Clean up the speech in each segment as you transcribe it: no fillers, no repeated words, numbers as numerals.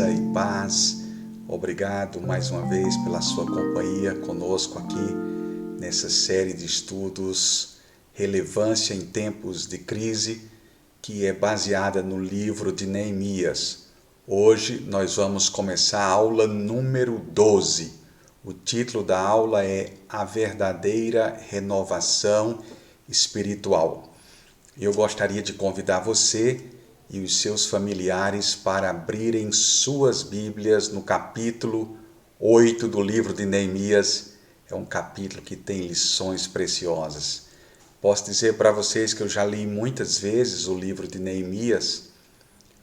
Graça e paz. Obrigado mais uma vez pela sua companhia conosco aqui nessa série de estudos Relevância em Tempos de Crise, que é baseada no livro de Neemias. Hoje nós vamos começar a aula número 12. O título da aula é A Verdadeira Renovação Espiritual. Eu gostaria de convidar você e os seus familiares para abrirem suas Bíblias no capítulo 8 do livro de Neemias. É um capítulo que tem lições preciosas. Posso dizer para vocês que eu já li muitas vezes o livro de Neemias,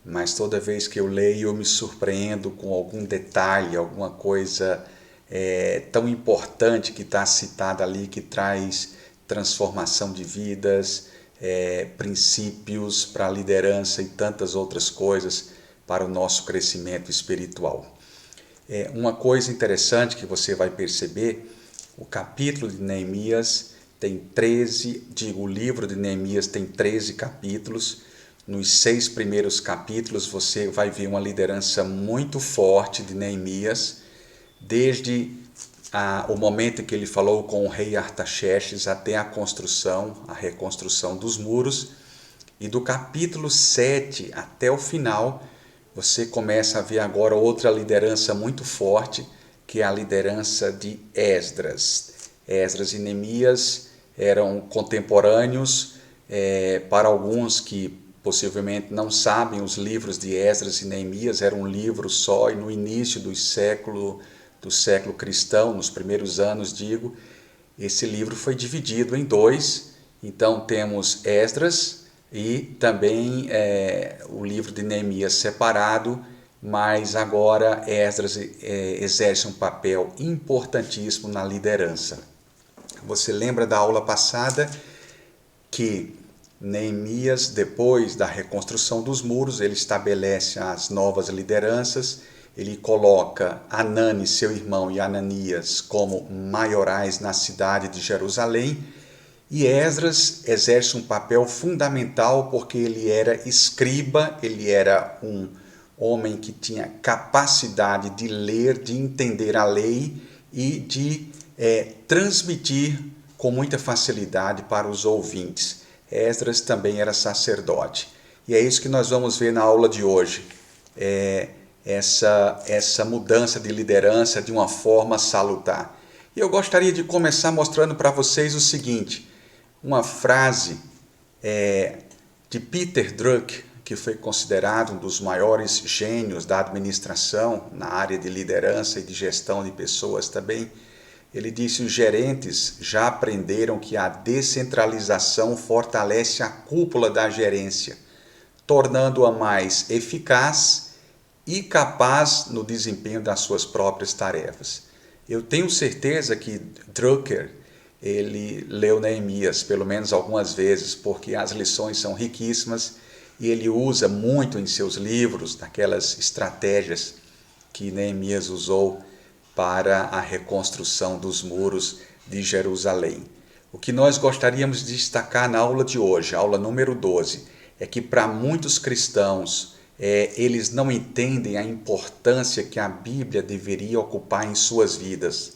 mas toda vez que eu leio eu me surpreendo com algum detalhe, alguma coisa tão importante que está citada ali, que traz transformação de vidas, princípios para a liderança e tantas outras coisas para o nosso crescimento espiritual. Uma coisa interessante que você vai perceber, o capítulo de Neemias tem o livro de Neemias tem 13 capítulos. Nos 6 primeiros capítulos você vai ver uma liderança muito forte de Neemias, desde o momento em que ele falou com o rei Artaxerxes até a reconstrução dos muros. E do capítulo 7 até o final, você começa a ver agora outra liderança muito forte, que é a liderança de Esdras. Esdras e Neemias eram contemporâneos. Para alguns que possivelmente não sabem, os livros de Esdras e Neemias eram um livro só, e no início do século cristão, nos primeiros anos, esse livro foi dividido em 2. Então temos Esdras e também o livro de Neemias separado, mas agora Esdras exerce um papel importantíssimo na liderança. Você lembra da aula passada que Neemias, depois da reconstrução dos muros, ele estabelece as novas lideranças. Ele coloca Anani, seu irmão, e Ananias como maiorais na cidade de Jerusalém. E Esdras exerce um papel fundamental porque ele era escriba, ele era um homem que tinha capacidade de ler, de entender a lei e de transmitir com muita facilidade para os ouvintes. Esdras também era sacerdote. E é isso que nós vamos ver na aula de hoje. Essa mudança de liderança de uma forma salutar. E eu gostaria de começar mostrando para vocês o seguinte, uma frase de Peter Drucker, que foi considerado um dos maiores gênios da administração, na área de liderança e de gestão de pessoas também. Ele disse: os gerentes já aprenderam que a descentralização fortalece a cúpula da gerência, tornando-a mais eficaz e capaz no desempenho das suas próprias tarefas. Eu tenho certeza que Drucker, ele leu Neemias pelo menos algumas vezes, porque as lições são riquíssimas e ele usa muito em seus livros daquelas estratégias que Neemias usou para a reconstrução dos muros de Jerusalém. O que nós gostaríamos de destacar na aula de hoje, aula número 12, é que para muitos cristãos, eles não entendem a importância que a Bíblia deveria ocupar em suas vidas.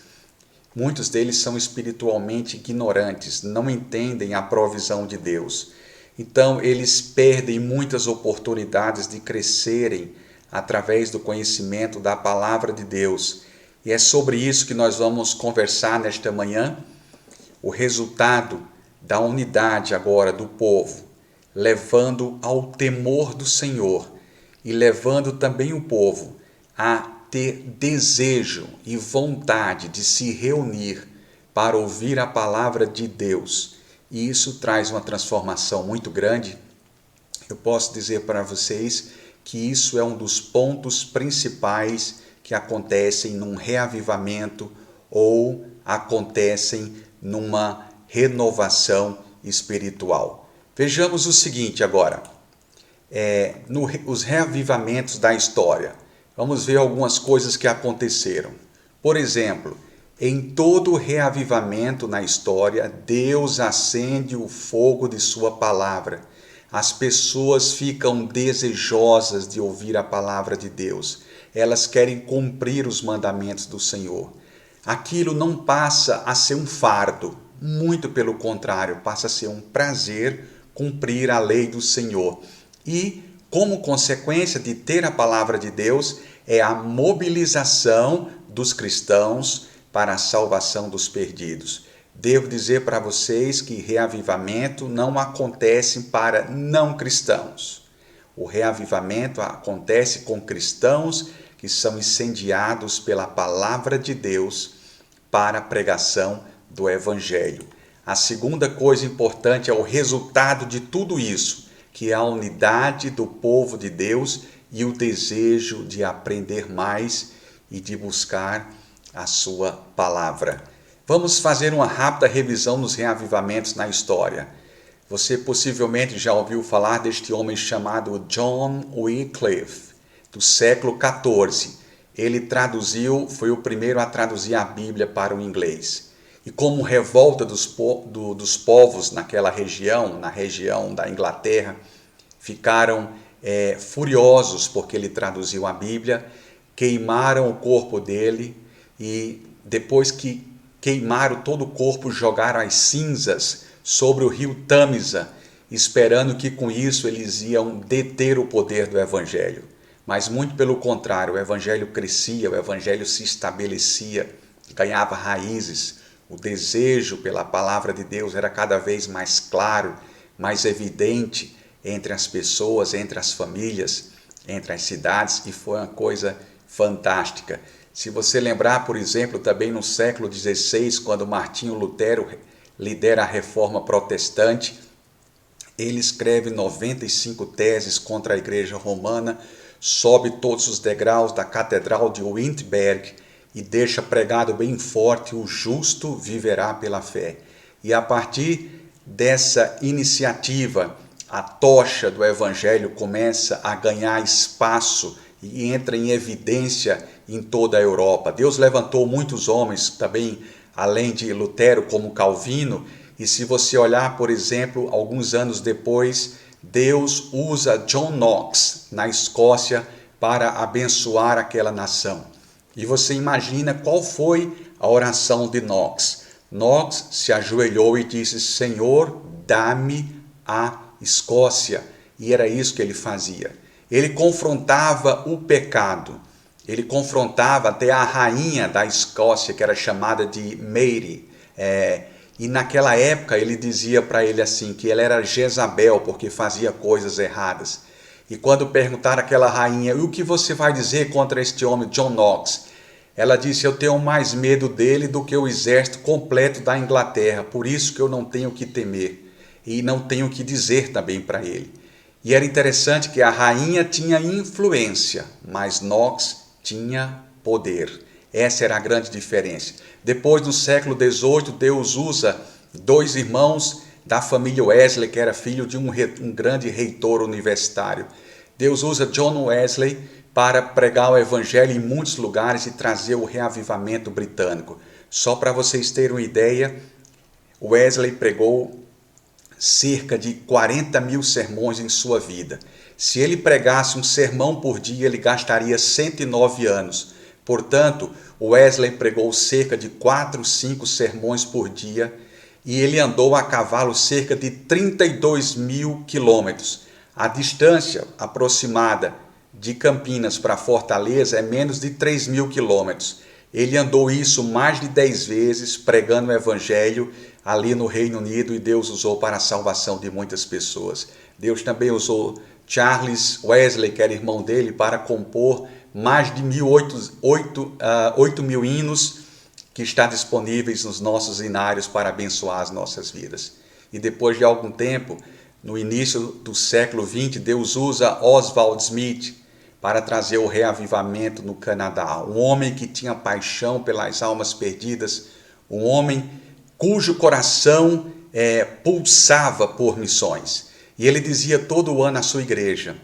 Muitos deles são espiritualmente ignorantes, não entendem a provisão de Deus. Então, eles perdem muitas oportunidades de crescerem através do conhecimento da palavra de Deus. E é sobre isso que nós vamos conversar nesta manhã, o resultado da unidade agora do povo, levando ao temor do Senhor, e levando também o povo a ter desejo e vontade de se reunir para ouvir a palavra de Deus. E isso traz uma transformação muito grande. Eu posso dizer para vocês que isso é um dos pontos principais que acontecem num reavivamento ou acontecem numa renovação espiritual. Vejamos o seguinte agora. Os reavivamentos da história. Vamos ver algumas coisas que aconteceram. Por exemplo, em todo reavivamento na história, Deus acende o fogo de sua palavra. as pessoas ficam desejosas de ouvir a palavra de Deus. Elas querem cumprir os mandamentos do Senhor. Aquilo não passa a ser um fardo, muito pelo contrário, passa a ser um prazer cumprir a lei do Senhor. E, como consequência de ter a palavra de Deus, é a mobilização dos cristãos para a salvação dos perdidos. Devo dizer para vocês que reavivamento não acontece para não cristãos. O reavivamento acontece com cristãos que são incendiados pela palavra de Deus para a pregação do Evangelho. A segunda coisa importante é o resultado de tudo isso, que é a unidade do povo de Deus e o desejo de aprender mais e de buscar a sua palavra. Vamos fazer uma rápida revisão nos reavivamentos na história. Você possivelmente já ouviu falar deste homem chamado John Wycliffe, do século XIV. Ele foi o primeiro a traduzir a Bíblia para o inglês. E como revolta dos povos naquela região, na região da Inglaterra, ficaram furiosos porque ele traduziu a Bíblia, queimaram o corpo dele e depois que queimaram todo o corpo, jogaram as cinzas sobre o rio Tâmisa, esperando que com isso eles iam deter o poder do Evangelho. Mas muito pelo contrário, o Evangelho crescia, o Evangelho se estabelecia, ganhava raízes. O desejo pela palavra de Deus era cada vez mais claro, mais evidente entre as pessoas, entre as famílias, entre as cidades, e foi uma coisa fantástica. Se você lembrar, por exemplo, também no século XVI, quando Martinho Lutero lidera a Reforma Protestante, ele escreve 95 teses contra a Igreja Romana, sobe todos os degraus da Catedral de Wittenberg e deixa pregado bem forte: o justo viverá pela fé. E a partir dessa iniciativa, a tocha do Evangelho começa a ganhar espaço e entra em evidência em toda a Europa. Deus levantou muitos homens também, além de Lutero, como Calvino, e se você olhar, por exemplo, alguns anos depois, Deus usa John Knox, na Escócia, para abençoar aquela nação. E você imagina qual foi a oração de Knox. Knox se ajoelhou e disse: Senhor, dá-me a Escócia. E era isso que ele fazia. Ele confrontava o pecado. Ele confrontava até a rainha da Escócia, que era chamada de Mary. E naquela época ele dizia para ele assim, que ela era Jezabel, porque fazia coisas erradas. E quando perguntaram àquela rainha: o que você vai dizer contra este homem, John Knox? Ela disse: eu tenho mais medo dele do que o exército completo da Inglaterra, por isso que eu não tenho que temer. E não tenho que dizer também para ele. E era interessante que a rainha tinha influência, mas Knox tinha poder. Essa era a grande diferença. Depois, no século XVIII, Deus usa dois irmãos da família Wesley, que era filho de um grande reitor universitário. Deus usa John Wesley para pregar o evangelho em muitos lugares e trazer o reavivamento britânico. Só para vocês terem uma ideia, Wesley pregou cerca de 40 mil sermões em sua vida. Se ele pregasse um sermão por dia, ele gastaria 109 anos. Portanto, Wesley pregou cerca de 4, 5 sermões por dia e ele andou a cavalo cerca de 32 mil quilômetros. A distância aproximada de Campinas para Fortaleza é menos de 3 mil quilômetros. Ele andou isso mais de 10 vezes, pregando o evangelho ali no Reino Unido, e Deus usou para a salvação de muitas pessoas. Deus também usou Charles Wesley, que era irmão dele, para compor mais de 8 mil hinos que estão disponíveis nos nossos hinários para abençoar as nossas vidas. E depois de algum tempo, no início do século XX, Deus usa Oswald Smith para trazer o reavivamento no Canadá. Um homem que tinha paixão pelas almas perdidas, um homem cujo coração pulsava por missões. E ele dizia todo ano à sua igreja: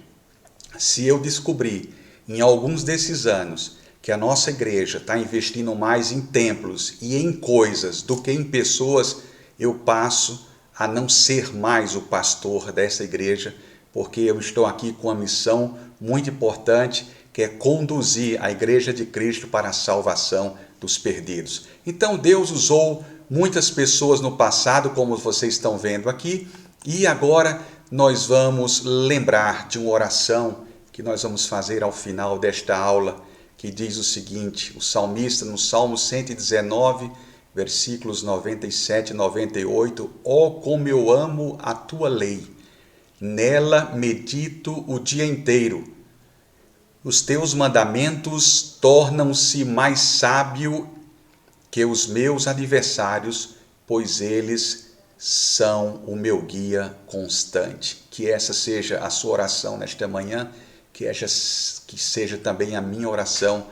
se eu descobrir em alguns desses anos que a nossa igreja está investindo mais em templos e em coisas do que em pessoas, eu passo a não ser mais o pastor dessa igreja, porque eu estou aqui com uma missão muito importante, que é conduzir a Igreja de Cristo para a salvação dos perdidos. Então Deus usou muitas pessoas no passado, como vocês estão vendo aqui, e agora nós vamos lembrar de uma oração que nós vamos fazer ao final desta aula, que diz o seguinte: o salmista no Salmo 119, versículos 97 e 98, ó como eu amo a tua lei, nela medito o dia inteiro. Os teus mandamentos tornam-se mais sábio que os meus adversários, pois eles são o meu guia constante. Que essa seja a sua oração nesta manhã, que seja também a minha oração,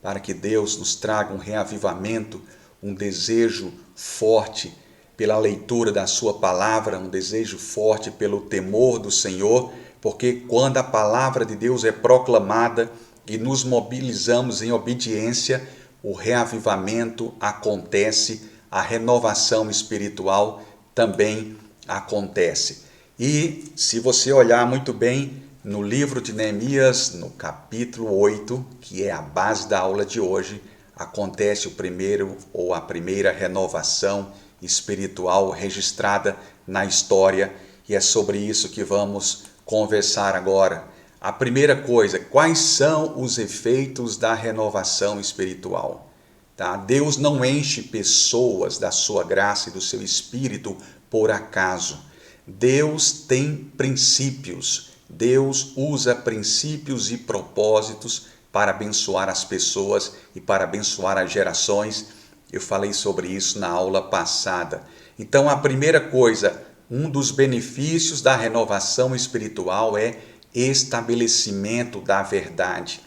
para que Deus nos traga um reavivamento, um desejo forte pela leitura da sua palavra, um desejo forte pelo temor do Senhor, porque quando a palavra de Deus é proclamada e nos mobilizamos em obediência, o reavivamento acontece, a renovação espiritual também acontece. E se você olhar muito bem no livro de Neemias, no capítulo 8, que é a base da aula de hoje, acontece o primeiro ou a primeira renovação espiritual registrada na história, e é sobre isso que vamos conversar agora. A primeira coisa, quais são os efeitos da renovação espiritual? Tá? Deus não enche pessoas da sua graça e do seu espírito por acaso. Deus tem princípios. Deus usa princípios e propósitos para abençoar as pessoas e para abençoar as gerações. Eu falei sobre isso na aula passada. Então, a primeira coisa, um dos benefícios da renovação espiritual é estabelecimento da verdade.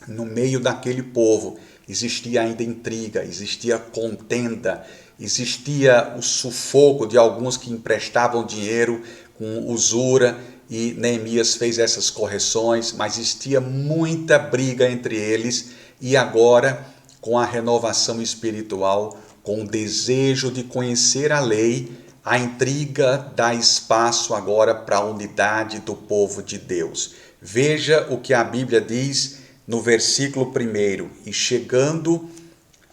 No meio daquele povo existia ainda intriga, existia contenda, existia o sufoco de alguns que emprestavam dinheiro com usura, e Neemias fez essas correções, mas existia muita briga entre eles, e agora, com a renovação espiritual, com o desejo de conhecer a lei, a intriga dá espaço agora para a unidade do povo de Deus. Veja o que a Bíblia diz no versículo 1: e chegando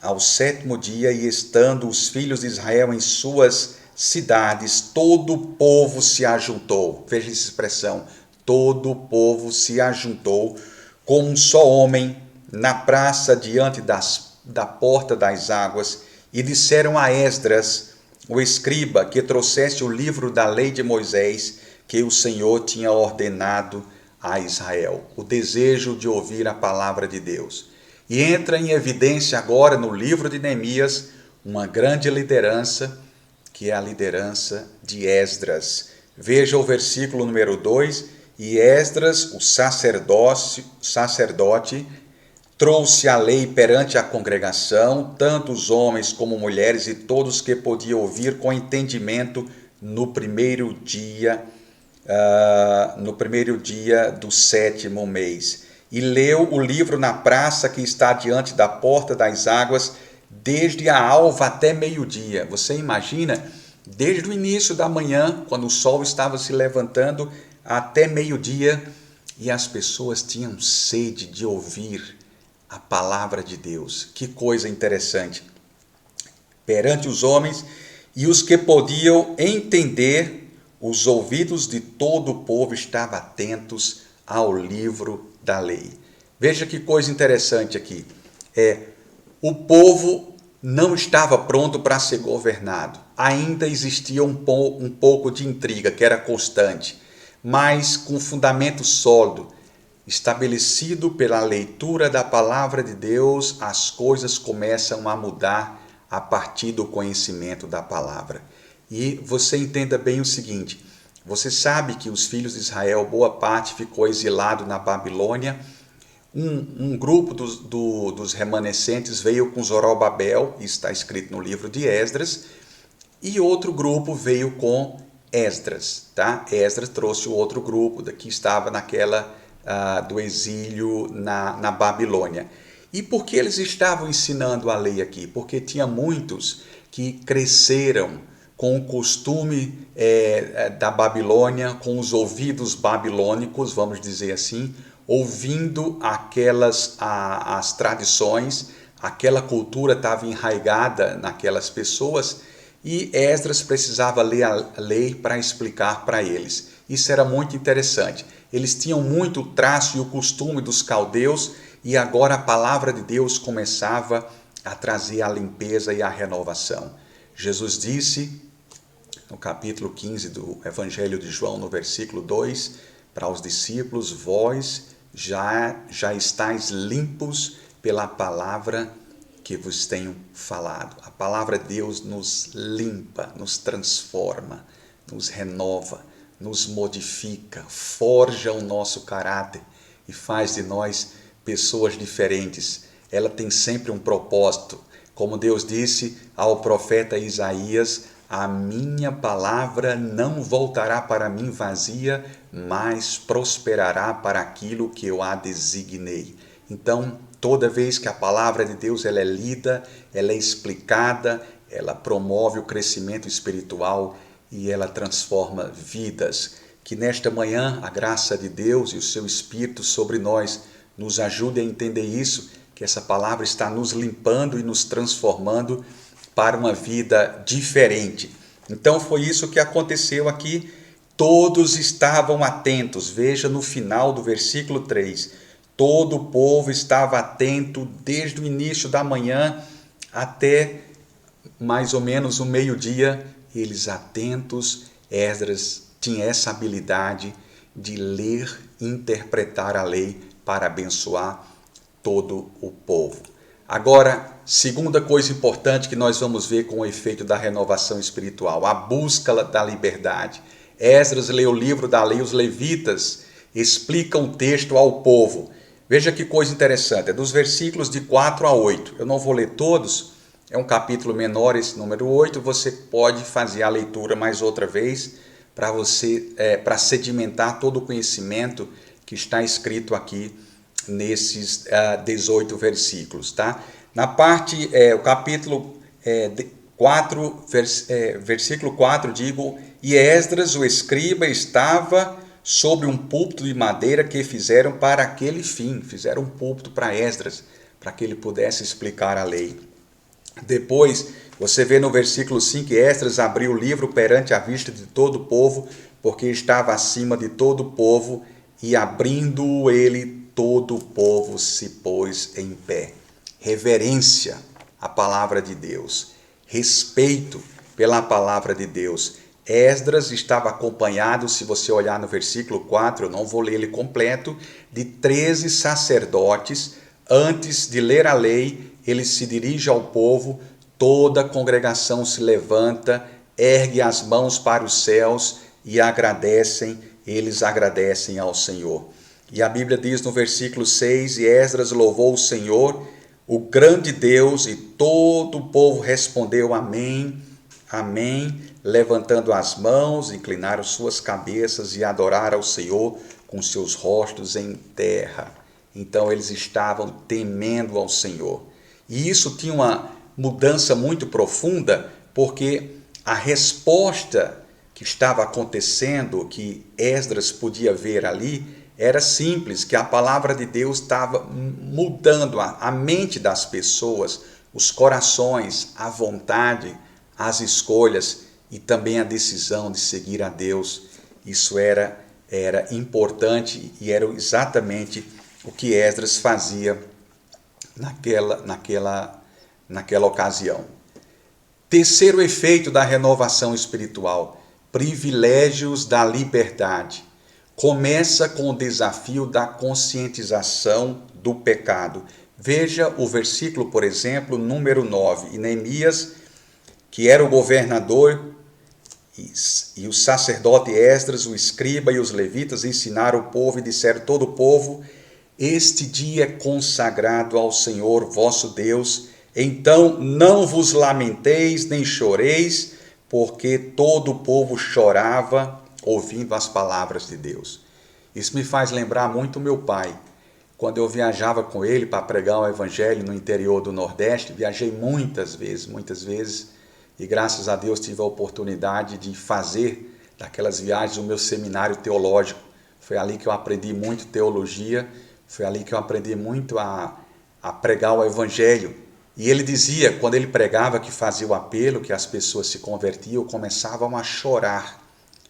ao 7º dia e estando os filhos de Israel em suas cidades, todo o povo se ajuntou. Veja essa expressão, todo o povo se ajuntou como um só homem na praça diante da porta das águas, e disseram a Esdras, o escriba, que trouxesse o livro da lei de Moisés, que o Senhor tinha ordenado a Israel. O desejo de ouvir a palavra de Deus. E entra em evidência agora no livro de Neemias uma grande liderança, que é a liderança de Esdras. Veja o versículo número 2, e Esdras, o sacerdote, trouxe a lei perante a congregação, tanto os homens como mulheres e todos que podiam ouvir com entendimento no primeiro dia do 7º mês. E leu o livro na praça que está diante da porta das águas, desde a alva até meio-dia. Você imagina? Desde o início da manhã, quando o sol estava se levantando, até meio-dia, e as pessoas tinham sede de ouvir a palavra de Deus. Que coisa interessante. Perante os homens e os que podiam entender, os ouvidos de todo o povo estavam atentos ao livro da lei. Veja que coisa interessante aqui. O povo não estava pronto para ser governado. Ainda existia um pouco de intriga, que era constante, mas com fundamento sólido, estabelecido pela leitura da palavra de Deus, as coisas começam a mudar a partir do conhecimento da palavra. E você entenda bem o seguinte, você sabe que os filhos de Israel, boa parte ficou exilado na Babilônia. Um grupo dos remanescentes veio com Zorobabel, está escrito no livro de Esdras, e outro grupo veio com Esdras. Tá? Esdras trouxe o outro grupo que estava naquela do exílio na Babilônia. E por que eles estavam ensinando a lei aqui? Porque tinha muitos que cresceram com o costume da Babilônia, com os ouvidos babilônicos, vamos dizer assim, ouvindo as tradições, aquela cultura estava enraizada naquelas pessoas e Esdras precisava ler a lei para explicar para eles. Isso era muito interessante. Eles tinham muito o traço e o costume dos caldeus e agora a palavra de Deus começava a trazer a limpeza e a renovação. Jesus disse, no capítulo 15 do Evangelho de João, no versículo 2, para os discípulos: vós já estáis limpos pela palavra que vos tenho falado. A palavra de Deus nos limpa, nos transforma, nos renova, nos modifica, forja o nosso caráter e faz de nós pessoas diferentes. Ela tem sempre um propósito. Como Deus disse ao profeta Isaías: a minha palavra não voltará para mim vazia, mas prosperará para aquilo que eu a designei. Então, toda vez que a palavra de Deus ela é lida, ela é explicada, ela promove o crescimento espiritual e ela transforma vidas. Que nesta manhã a graça de Deus e o seu Espírito sobre nós nos ajude a entender isso, que essa palavra está nos limpando e nos transformando para uma vida diferente. Então foi isso que aconteceu aqui. Todos estavam atentos. Veja no final do versículo 3. Todo o povo estava atento desde o início da manhã até mais ou menos o meio-dia. Eles atentos. Esdras tinha essa habilidade de ler e interpretar a lei para abençoar todo o povo. Agora, segunda coisa importante que nós vamos ver com o efeito da renovação espiritual, a busca da liberdade. Esdras lê o livro da lei, os levitas explicam o texto ao povo. Veja que coisa interessante, é dos versículos de 4 a 8. Eu não vou ler todos, é um capítulo menor esse número 8, você pode fazer a leitura mais outra vez para sedimentar todo o conhecimento que está escrito aqui nesses 18 versículos, tá? Na parte, o capítulo 4, versículo 4, digo: e Esdras, o escriba, estava sobre um púlpito de madeira que fizeram para aquele fim. Fizeram um púlpito para Esdras, para que ele pudesse explicar a lei. Depois, você vê no versículo 5 que Esdras abriu o livro perante a vista de todo o povo, porque estava acima de todo o povo, e abrindo ele, todo o povo se pôs em pé. Reverência à palavra de Deus, respeito pela palavra de Deus. Esdras estava acompanhado, se você olhar no versículo 4, eu não vou ler ele completo, de 13 sacerdotes. Antes de ler a lei, ele se dirige ao povo, toda a congregação se levanta, ergue as mãos para os céus e eles agradecem ao Senhor. E a Bíblia diz no versículo 6, e Esdras louvou o Senhor, o grande Deus, e todo o povo respondeu amém, amém, levantando as mãos, inclinaram suas cabeças e adoraram ao Senhor com seus rostos em terra. Então eles estavam temendo ao Senhor. E isso tinha uma mudança muito profunda, porque a resposta que estava acontecendo, que Esdras podia ver ali, era simples, que a palavra de Deus estava mudando a mente das pessoas, os corações, a vontade, as escolhas e também a decisão de seguir a Deus. Isso era importante e era exatamente o que Esdras fazia naquela ocasião. Terceiro efeito da renovação espiritual, privilégios da liberdade. Começa com o desafio da conscientização do pecado. Veja o versículo, por exemplo, número 9. E Neemias, que era o governador, e o sacerdote Esdras, o escriba e os levitas ensinaram o povo e disseram todo o povo: este dia é consagrado ao Senhor vosso Deus, então não vos lamenteis nem choreis, porque todo o povo chorava ouvindo as palavras de Deus. Isso me faz lembrar muito meu pai. Quando eu viajava com ele para pregar o evangelho no interior do Nordeste, viajei muitas vezes, e graças a Deus tive a oportunidade de fazer daquelas viagens o meu seminário teológico. Foi ali que eu aprendi muito teologia, foi ali que eu aprendi muito a pregar o Evangelho. E ele dizia, quando ele pregava, que fazia o apelo, que as pessoas se convertiam, começavam a chorar.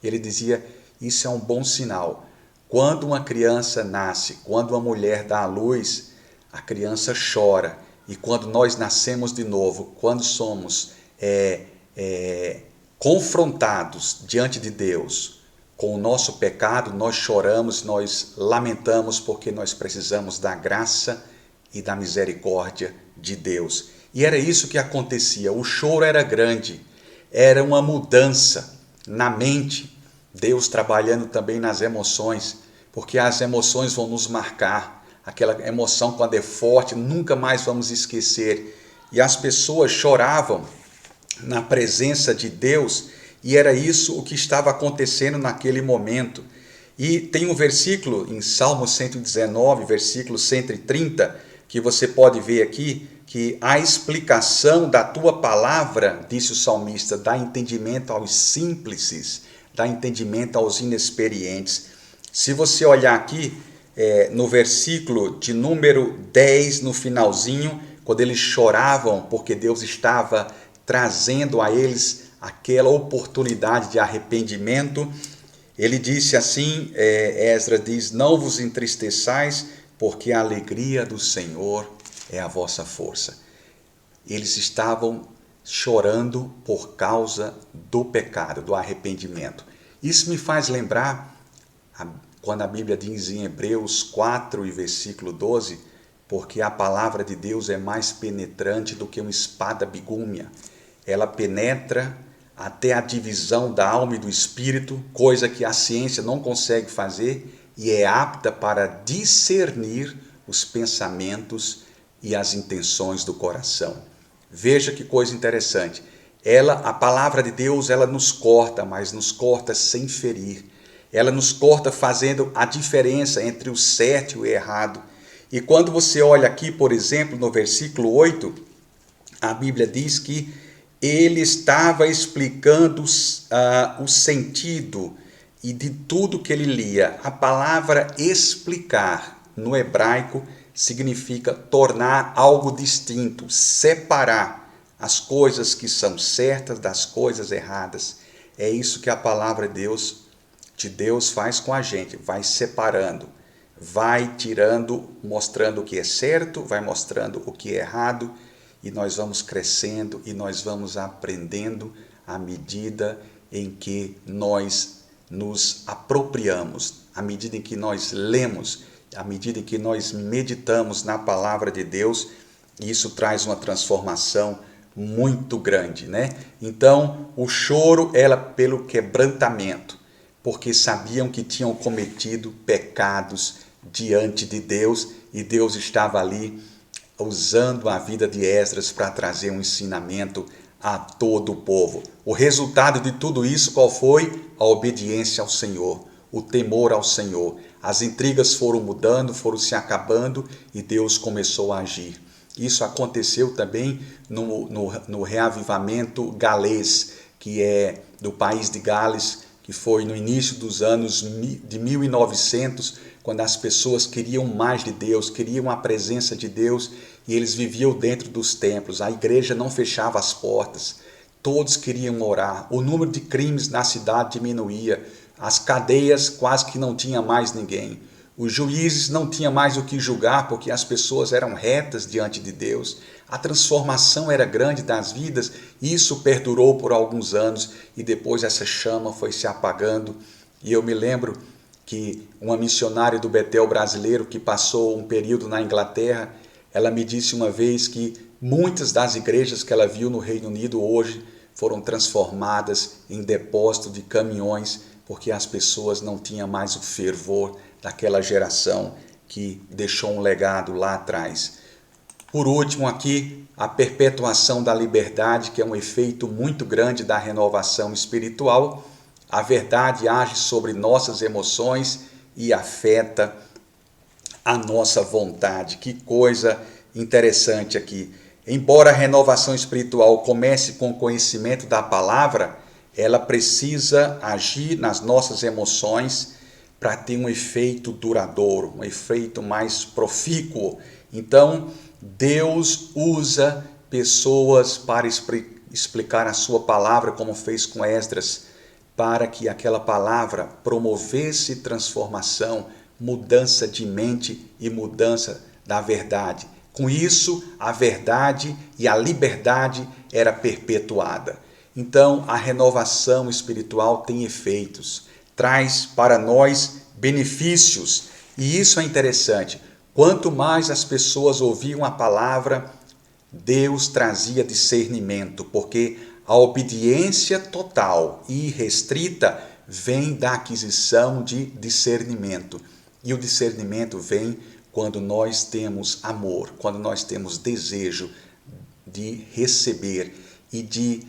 Ele dizia, isso é um bom sinal. Quando uma criança nasce, quando uma mulher dá à luz, a criança chora. E quando nós nascemos de novo, quando somos confrontados diante de Deus com o nosso pecado, nós choramos, nós lamentamos, porque nós precisamos da graça e da misericórdia de Deus. E era isso que acontecia. O choro era grande, era uma mudança na mente. Deus trabalhando também nas emoções, porque as emoções vão nos marcar. Aquela emoção, quando é forte, nunca mais vamos esquecer. E as pessoas choravam na presença de Deus, e era isso o que estava acontecendo naquele momento. E tem um versículo em Salmo 119, versículo 130, que você pode ver aqui, que a explicação da tua palavra, disse o salmista, dá entendimento aos simples, dá entendimento aos inexperientes. Se você olhar aqui, no versículo de número 10, no finalzinho, quando eles choravam porque Deus estava trazendo a eles aquela oportunidade de arrependimento, ele disse assim, Esdras diz, não vos entristeçais, porque a alegria do Senhor é a vossa força. Eles estavam chorando por causa do pecado, do arrependimento. Isso me faz lembrar, quando a Bíblia diz em Hebreus 4 e versículo 12, porque a palavra de Deus é mais penetrante do que uma espada bigúmia. Ela penetra até a divisão da alma e do espírito, coisa que a ciência não consegue fazer, e é apta para discernir os pensamentos e as intenções do coração. Veja que coisa interessante. A palavra de Deus, ela nos corta, mas nos corta sem ferir. Ela nos corta fazendo a diferença entre o certo e o errado. E quando você olha aqui, por exemplo, no versículo 8, a Bíblia diz que ele estava explicando o sentido e de tudo que ele lia. A palavra explicar no hebraico significa tornar algo distinto, separar as coisas que são certas das coisas erradas. É isso que a palavra de Deus faz com a gente, vai separando, vai tirando, mostrando o que é certo, vai mostrando o que é errado, e nós vamos crescendo e nós vamos aprendendo à medida em que nós nos apropriamos, à medida em que nós lemos, à medida em que nós meditamos na palavra de Deus. Isso traz uma transformação muito grande, né? Então, o choro era pelo quebrantamento, porque sabiam que tinham cometido pecados diante de Deus, e Deus estava ali usando a vida de Esdras para trazer um ensinamento a todo o povo. O resultado de tudo isso, qual foi? A obediência ao Senhor, o temor ao Senhor. As intrigas foram mudando, foram se acabando, e Deus começou a agir. Isso aconteceu também no reavivamento galês, que é do país de Gales, que foi no início dos anos de 1900, quando as pessoas queriam mais de Deus, queriam a presença de Deus, e eles viviam dentro dos templos. A igreja não fechava as portas, todos queriam orar. O número de crimes na cidade diminuía, as cadeias quase que não tinha mais ninguém. Os juízes não tinham mais o que julgar, porque as pessoas eram retas diante de Deus. A transformação era grande das vidas, e isso perdurou por alguns anos, e depois essa chama foi se apagando. E eu me lembro que uma missionária do Betel brasileiro, que passou um período na Inglaterra, ela me disse uma vez que muitas das igrejas que ela viu no Reino Unido hoje foram transformadas em depósito de caminhões, porque as pessoas não tinham mais o fervor daquela geração que deixou um legado lá atrás. Por último aqui, a perpetuação da liberdade, que é um efeito muito grande da renovação espiritual. A verdade age sobre nossas emoções e afeta a nossa vontade. Que coisa interessante aqui. embora a renovação espiritual comece com o conhecimento da palavra, ela precisa agir nas nossas emoções para ter um efeito duradouro, um efeito mais profícuo. Então, Deus usa pessoas para explicar a sua palavra, como fez com Esdras, para que aquela palavra promovesse transformação, mudança de mente e mudança da verdade. Com isso, a verdade e a liberdade era perpetuada. Então, a renovação espiritual tem efeitos, traz para nós benefícios, e isso é interessante. Quanto mais as pessoas ouviam a palavra, Deus trazia discernimento, porque a obediência total e irrestrita vem da aquisição de discernimento. E o discernimento vem quando nós temos amor, quando nós temos desejo de receber e de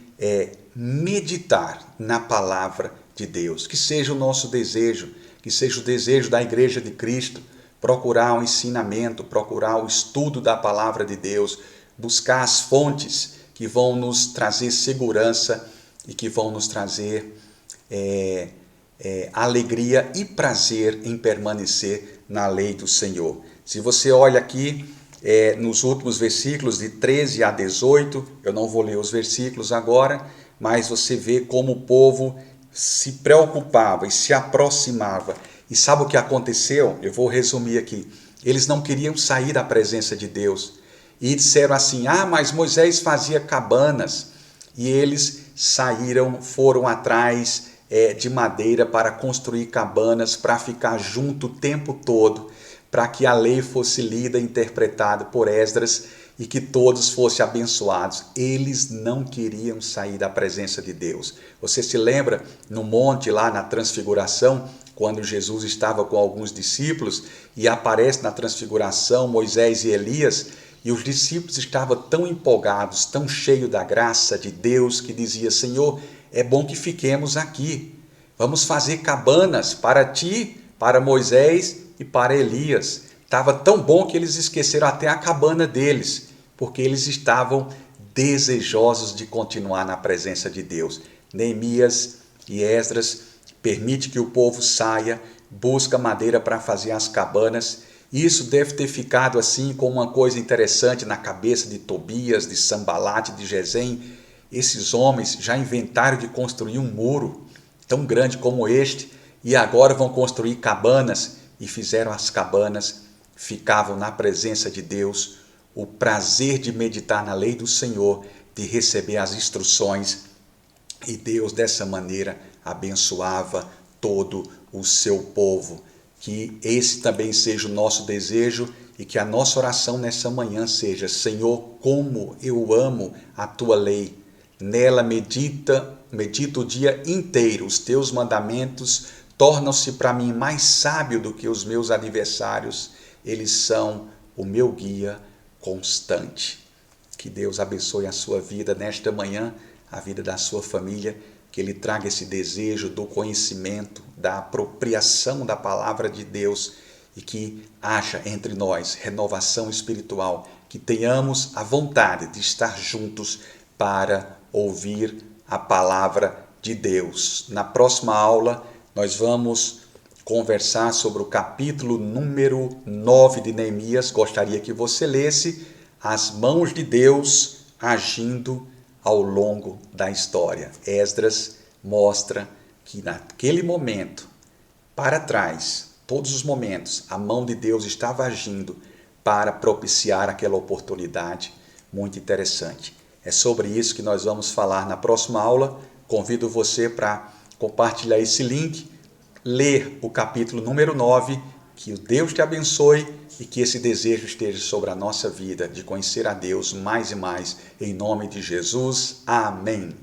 meditar na palavra de Deus. Que seja o nosso desejo, que seja o desejo da Igreja de Cristo, procurar o ensinamento, procurar o estudo da palavra de Deus, buscar as fontes que vão nos trazer segurança e que vão nos trazer alegria e prazer em permanecer na lei do Senhor. Se você olha aqui nos últimos versículos de 13 a 18, eu não vou ler os versículos agora, mas você vê como o povo se preocupava e se aproximava. E sabe o que aconteceu? Eu vou resumir aqui. Eles não queriam sair da presença de Deus. E disseram assim, mas Moisés fazia cabanas. E eles foram atrás de madeira para construir cabanas, para ficar junto o tempo todo, para que a lei fosse lida e interpretada por Esdras e que todos fossem abençoados. Eles não queriam sair da presença de Deus. Você se lembra no monte lá na transfiguração, quando Jesus estava com alguns discípulos e aparece na transfiguração Moisés e Elias, e os discípulos estavam tão empolgados, tão cheios da graça de Deus, que dizia, Senhor, é bom que fiquemos aqui. Vamos fazer cabanas para ti, para Moisés e para Elias. Estava tão bom que eles esqueceram até a cabana deles, porque eles estavam desejosos de continuar na presença de Deus. Neemias e Esdras permite que o povo saia, busca madeira para fazer as cabanas. Isso deve ter ficado assim como uma coisa interessante na cabeça de Tobias, de Sambalate, de Gesem. Esses homens já inventaram de construir um muro tão grande como este e agora vão construir cabanas, e fizeram as cabanas, ficavam na presença de Deus, o prazer de meditar na lei do Senhor, de receber as instruções, e Deus dessa maneira abençoava todo o seu povo. Que esse também seja o nosso desejo e que a nossa oração nessa manhã seja, Senhor, como eu amo a tua lei, nela medito o dia inteiro, os teus mandamentos tornam-se para mim mais sábio do que os meus adversários, eles são o meu guia constante. Que Deus abençoe a sua vida nesta manhã, a vida da sua família, que Ele traga esse desejo do conhecimento, da apropriação da palavra de Deus e que haja entre nós renovação espiritual, que tenhamos a vontade de estar juntos para ouvir a palavra de Deus. Na próxima aula, nós vamos conversar sobre o capítulo número 9 de Neemias. Gostaria que você lesse as mãos de Deus agindo ao longo da história. Esdras mostra que naquele momento, para trás, todos os momentos, a mão de Deus estava agindo para propiciar aquela oportunidade muito interessante. É sobre isso que nós vamos falar na próxima aula. Convido você para compartilhar esse link, ler o capítulo número 9, que o Deus te abençoe e que esse desejo esteja sobre a nossa vida, de conhecer a Deus mais e mais, em nome de Jesus. Amém.